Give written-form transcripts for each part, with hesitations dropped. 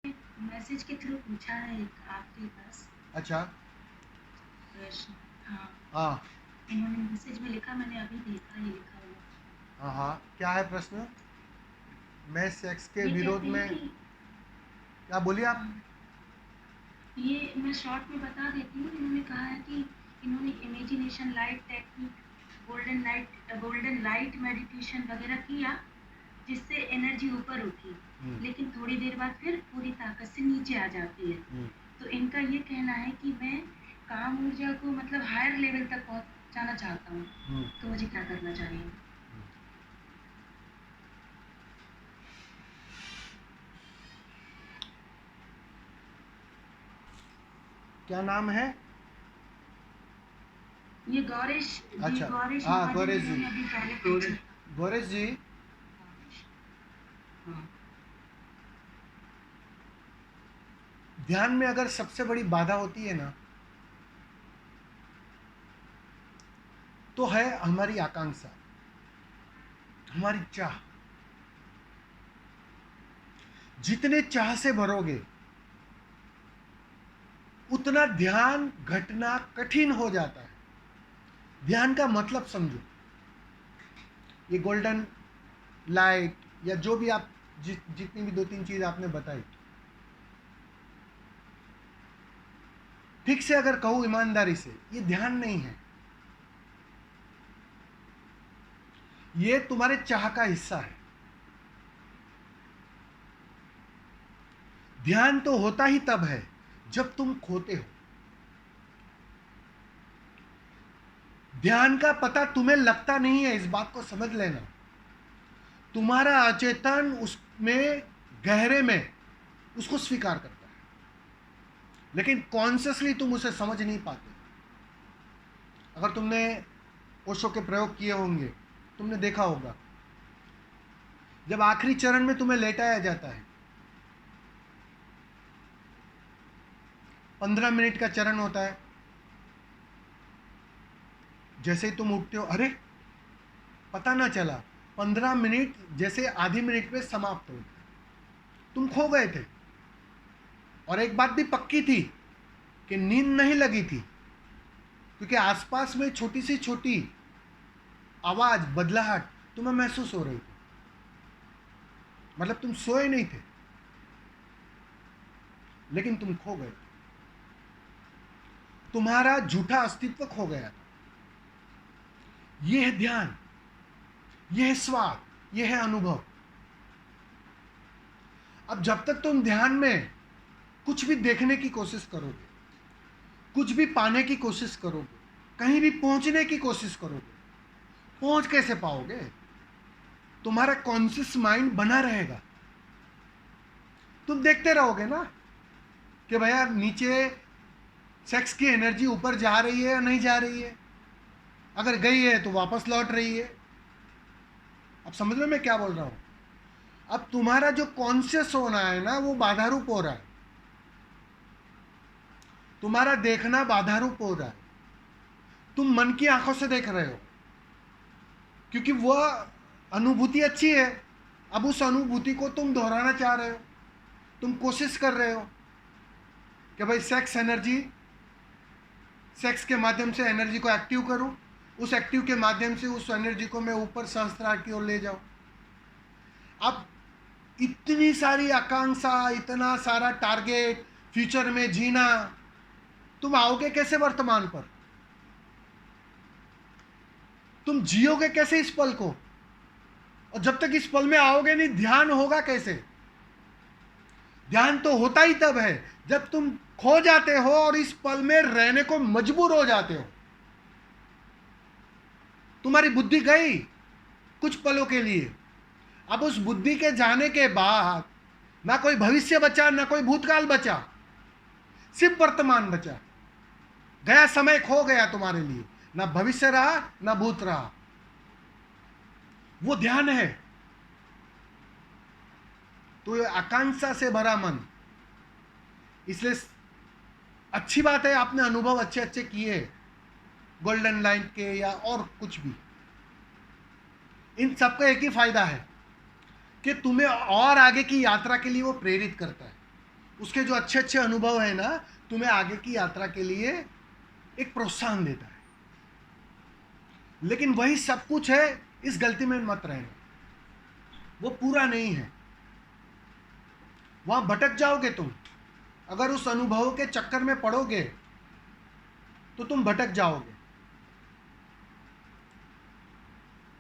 Message के through पूछा है एक आपके पास अच्छा, प्रश्न। हाँ, हाँ इन्होंने मैसेज में लिखा, मैंने अभी देखा ये लिखा हुआ। हाँ हाँ, क्या है प्रश्न? मैं सेक्स के ये विरोध कहते हैं में, कि क्या बोलिए आप? हाँ, ये मैं शॉर्ट में बता देती हूँ। इन्होंने कहा है कि इन्होंने imagination light technique, golden light meditation वगैरह किया, जिससे एनर्जी ऊपर उठी, लेकिन थोड़ी देर बाद फिर पूरी ताकत से नीचे आ जाती है। तो इनका ये कहना है कि मैं काम ऊर्जा को मतलब हायर लेवल तक पहुंचाना चाहता हूँ, तो मुझे क्या करना चाहिए? क्या नाम है? ये गौरेश जी, अच्छा, गौरेश हाँ महाजन गौरेश जी जी, ने अभी पहले पूछा था। गौरेश जी, गौरेश, हाँ। ध्यान में अगर सबसे बड़ी बाधा होती है ना, तो है हमारी आकांक्षा, हमारी चाह। जितने चाह से भरोगे उतना ध्यान घटना कठिन हो जाता है। ध्यान का मतलब समझो। ये गोल्डन लाइट या जो भी आप जितनी भी दो तीन चीज आपने बताई, ठीक से अगर कहूं ईमानदारी से, ये ध्यान नहीं है, ये तुम्हारे चाह का हिस्सा है। ध्यान तो होता ही तब है जब तुम खोते हो। ध्यान का पता तुम्हें लगता नहीं है, इस बात को समझ लेना। तुम्हारा अचेतन उसमें गहरे में उसको स्वीकार करता है, लेकिन कॉन्शियसली तुम उसे समझ नहीं पाते। अगर तुमने ओशो के प्रयोग किए होंगे, तुमने देखा होगा, जब आखिरी चरण में तुम्हें लेटाया जाता है, 15 मिनट का चरण होता है। जैसे ही तुम उठते हो, अरे पता ना चला, 15 मिनट जैसे आधी मिनट में समाप्त हो गए, तुम खो गए थे। और एक बात भी पक्की थी कि नींद नहीं लगी थी, क्योंकि आसपास में छोटी सी छोटी आवाज, बदलाहट तुम्हें महसूस हो रही थी। मतलब तुम सोए नहीं थे, लेकिन तुम खो गए थे। तुम्हारा झूठा अस्तित्व खो गया था। यह है ध्यान, यह है स्वाद, यह है अनुभव। अब जब तक तुम ध्यान में कुछ भी देखने की कोशिश करोगे, कुछ भी पाने की कोशिश करोगे, कहीं भी पहुंचने की कोशिश करोगे, पहुंच कैसे पाओगे? तुम्हारा कॉन्शियस माइंड बना रहेगा। तुम देखते रहोगे ना कि भैया नीचे सेक्स की एनर्जी ऊपर जा रही है या नहीं जा रही है। अगर गई है तो वापस लौट रही है। अब समझ लो मैं क्या बोल रहा हूं। अब तुम्हारा जो कॉन्शियस होना है ना, वो बाधारूप हो रहा है। तुम्हारा देखना बाधारूप हो रहा है। तुम मन की आंखों से देख रहे हो, क्योंकि वह अनुभूति अच्छी है। अब उस अनुभूति को तुम दोहराना चाह रहे हो। तुम कोशिश कर रहे हो कि भाई सेक्स के माध्यम से एनर्जी को एक्टिव करूं, उस एक्टिव के माध्यम से उस एनर्जी को मैं ऊपर सहस्त्रार की ओर ले जाऊं। अब इतनी सारी आकांक्षा, इतना सारा टारगेट, फ्यूचर में जीना, तुम आओगे कैसे वर्तमान पर? तुम जियोगे कैसे इस पल को? और जब तक इस पल में आओगे नहीं, ध्यान होगा कैसे? ध्यान तो होता ही तब है जब तुम खो जाते हो और इस पल में रहने को मजबूर हो जाते हो। तुम्हारी बुद्धि गई कुछ पलों के लिए। अब उस बुद्धि के जाने के बाद ना कोई भविष्य बचा, ना कोई भूतकाल बचा, सिर्फ वर्तमान बचा। गया समय खो गया तुम्हारे लिए, ना भविष्य रहा ना भूत रहा। वो ध्यान है। तो ये आकांक्षा से भरा मन, इसलिए अच्छी बात है आपने अनुभव अच्छे अच्छे किए, गोल्डन लाइन के या और कुछ भी। इन सबका एक ही फायदा है कि तुम्हें और आगे की यात्रा के लिए वो प्रेरित करता है। उसके जो अच्छे अच्छे अनुभव है ना, तुम्हें आगे की यात्रा के लिए एक प्रोत्साहन देता है। लेकिन वही सब कुछ है, इस गलती में मत रहना, वो पूरा नहीं है। वहां भटक जाओगे तुम, अगर उस अनुभव के चक्कर में पड़ोगे तो तुम भटक जाओगे।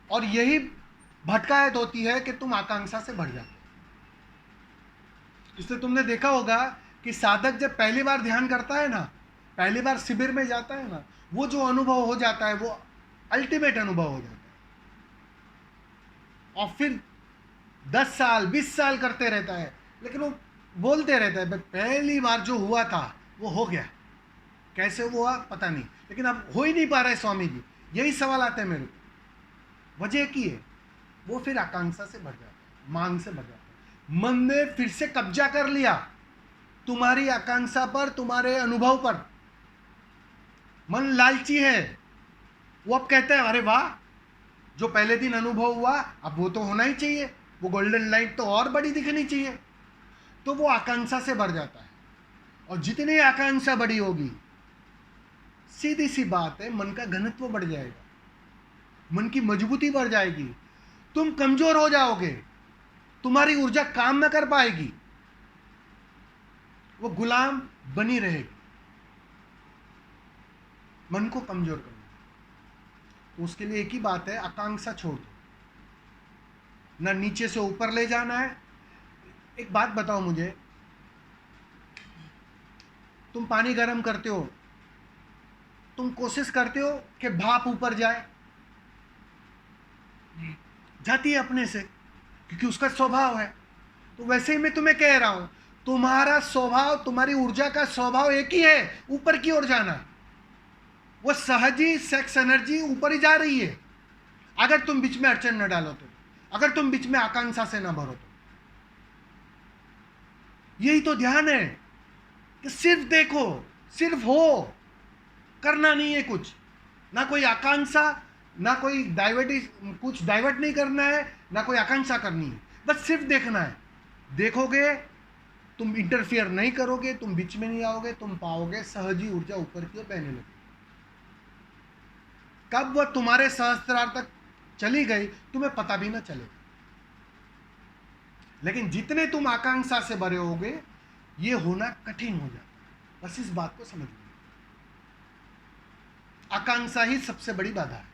और यही भटकायत होती है कि तुम आकांक्षा से बढ़ जाते हो। इसलिए तुमने देखा होगा कि साधक जब पहली बार ध्यान करता है ना, पहली बार शिविर में जाता है ना, वो जो अनुभव हो जाता है वो अल्टीमेट अनुभव हो जाता है। और फिर 10 साल 20 साल करते रहता है, लेकिन वो बोलते रहता है पहली बार जो हुआ था वो हो गया, कैसे हुआ पता नहीं, लेकिन अब हो ही नहीं पा रहा है स्वामी जी। यही सवाल आते हैं मेरे को। वजह की है, वो फिर आकांक्षा से बढ़ जाता है, मांग से बढ़ जाता है। मन ने फिर से कब्जा कर लिया तुम्हारी आकांक्षा पर, तुम्हारे अनुभव पर। मन लालची है, वो अब कहता है अरे वाह, जो पहले दिन अनुभव हुआ अब वो तो होना ही चाहिए, वो गोल्डन लाइट तो और बड़ी दिखनी चाहिए। तो वो आकांक्षा से बढ़ जाता है, और जितनी आकांक्षा बड़ी होगी, सीधी सी बात है, मन का घनत्व बढ़ जाएगा, मन की मजबूती बढ़ जाएगी, तुम कमजोर हो जाओगे, तुम्हारी ऊर्जा काम न कर पाएगी, वो गुलाम बनी रहेगी। मन को कमजोर करना, तो उसके लिए एक ही बात है, आकांक्षा छोड़ दो, ना नीचे से ऊपर ले जाना है। एक बात बताओ मुझे, तुम पानी गर्म करते हो, तुम कोशिश करते हो कि भाप ऊपर जाए? जाती है अपने से, क्योंकि उसका स्वभाव है। तो वैसे ही मैं तुम्हें कह रहा हूं, तुम्हारा स्वभाव, तुम्हारी ऊर्जा का स्वभाव एक ही है, ऊपर की ओर जाना। वो सहज ही सेक्स एनर्जी ऊपर ही जा रही है, अगर तुम बीच में अड़चन न डालो तो, अगर तुम बीच में आकांक्षा से न भरो तो। यही तो ध्यान है कि सिर्फ देखो, सिर्फ हो, करना नहीं है कुछ, ना कोई आकांक्षा, ना कोई कुछ डाइवर्ट नहीं करना है, ना कोई आकांक्षा करनी है, बस सिर्फ देखना है। देखोगे, तुम इंटरफियर नहीं करोगे, तुम बीच में नहीं आओगे, तुम पाओगे सहज ही ऊर्जा ऊपर की ओर बहने लगे। कब वह तुम्हारे सहस्त्रार तक चली गई तुम्हें पता भी ना चलेगा। लेकिन जितने तुम आकांक्षा से भरे होगे, ये होना कठिन हो जाता है। बस इस बात को समझ लो, आकांक्षा ही सबसे बड़ी बाधा है।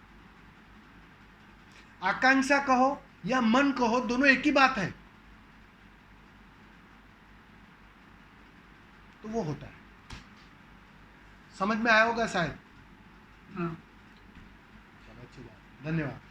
आकांक्षा कहो या मन कहो, दोनों एक ही बात है, तो वो होता है। समझ में आया होगा शायद। हाँ। चलो, अच्छी बात, धन्यवाद।